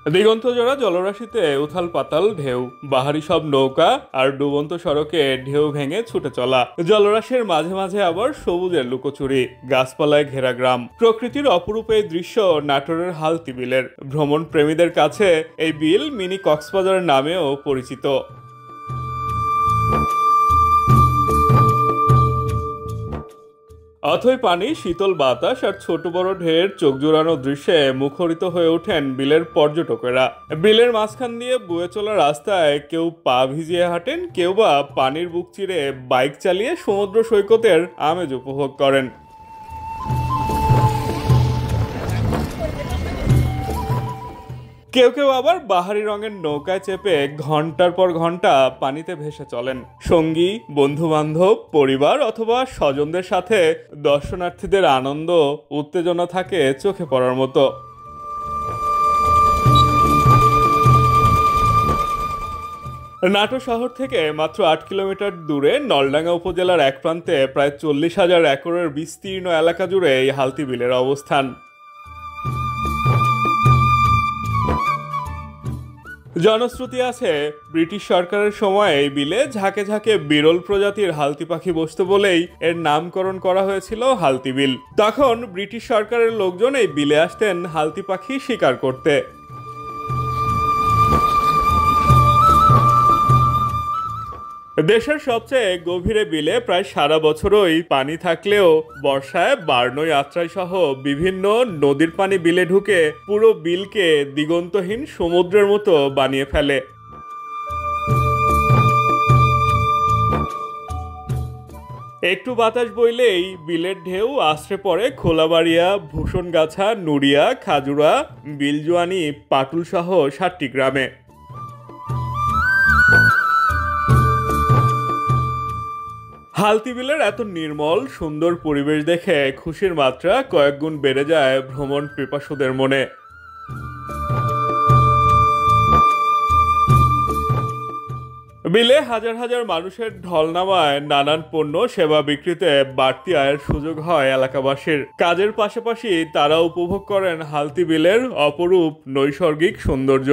দিগন্তজোড়া জলরাশিতে উথাল পাতাল ঢেউ, বাহারি সব নৌকা আর ডুবন্ত সড়কে ঢেউ ভেঙে ছুটে চলা। জলরাশির মাঝে মাঝে আবার সবুজের লুকোচুরি, গাছপালায় ঘেরা গ্রাম। প্রকৃতির অপরূপ এই দৃশ্য নাটোরের হালতি বিলের। ভ্রমণ প্রেমীদের কাছে এই বিল মিনি কক্সবাজার নামেও পরিচিত। অথই পানি, শীতল বাতাস আর ছোট বড় ঢের চোখ জোড়ানো দৃশ্যে মুখরিত হয়ে ওঠেন বিলের পর্যটকেরা। বিলের মাঝখান দিয়ে বয়ে চলা রাস্তায় কেউ পা ভিজিয়ে হাঁটেন, কেউ বা পানির বুক চিরে বাইক চালিয়ে সমুদ্র সৈকতের আমেজ উপভোগ করেন। কেউ কেউ আবার বাহারি রঙের নৌকায় চেপে ঘন্টার পর ঘন্টা পানিতে ভেসে চলেন। সঙ্গী, বন্ধু বান্ধব, পরিবার অথবা স্বজনদের সাথে দর্শনার্থীদের আনন্দ উত্তেজনা থাকে চোখে পড়ার মতো। নাটোর শহর থেকে মাত্র ৮ কিলোমিটার দূরে নলডাঙ্গা উপজেলার এক প্রান্তে প্রায় ৪০,০০০ একরের বিস্তীর্ণ এলাকা জুড়ে এই হালতি বিলের অবস্থান। জনশ্রুতি আছে, ব্রিটিশ সরকারের সময় এই বিলে ঝাঁকে ঝাঁকে বিরল প্রজাতির হালতি পাখি বসতো বলেই এর নামকরণ করা হয়েছিল হালতি বিল। তখন ব্রিটিশ সরকারের লোকজন এই বিলে আসতেন হালতি পাখি শিকার করতে। দেশের সবচেয়ে গভীরে বিলে প্রায় সারা বছরই পানি থাকলেও বর্ষায় বার্নই, আত্রাই সহ বিভিন্ন নদীর পানি বিলে ঢুকে পুরো বিলকে দিগন্তহীন সমুদ্রের মতো বানিয়ে ফেলে। একটু বাতাস বইলেই বিলের ঢেউ আশ্রে পড়ে খোলাবাড়িয়া, ভূষণগাছা, নুড়িয়া, খাজুরা, বিলজুয়ানি, পাটুল সহ ৭টি গ্রামে। হালতি বিলের এত নির্মল সুন্দর পরিবেশ দেখে খুশির মাত্রা কয়েক গুণ বেড়ে যায় ভ্রমণ পিপাসুদের মনে। বিলে হাজার হাজার মানুষের ঢল নামায় নানান পণ্য সেবা বিক্রিতে বাড়তি আয়ের সুযোগ হয় এলাকাবাসীর। কাজের পাশাপাশি তারা উপভোগ করেন হালতি বিলের অপরূপ নৈসর্গিক সৌন্দর্য।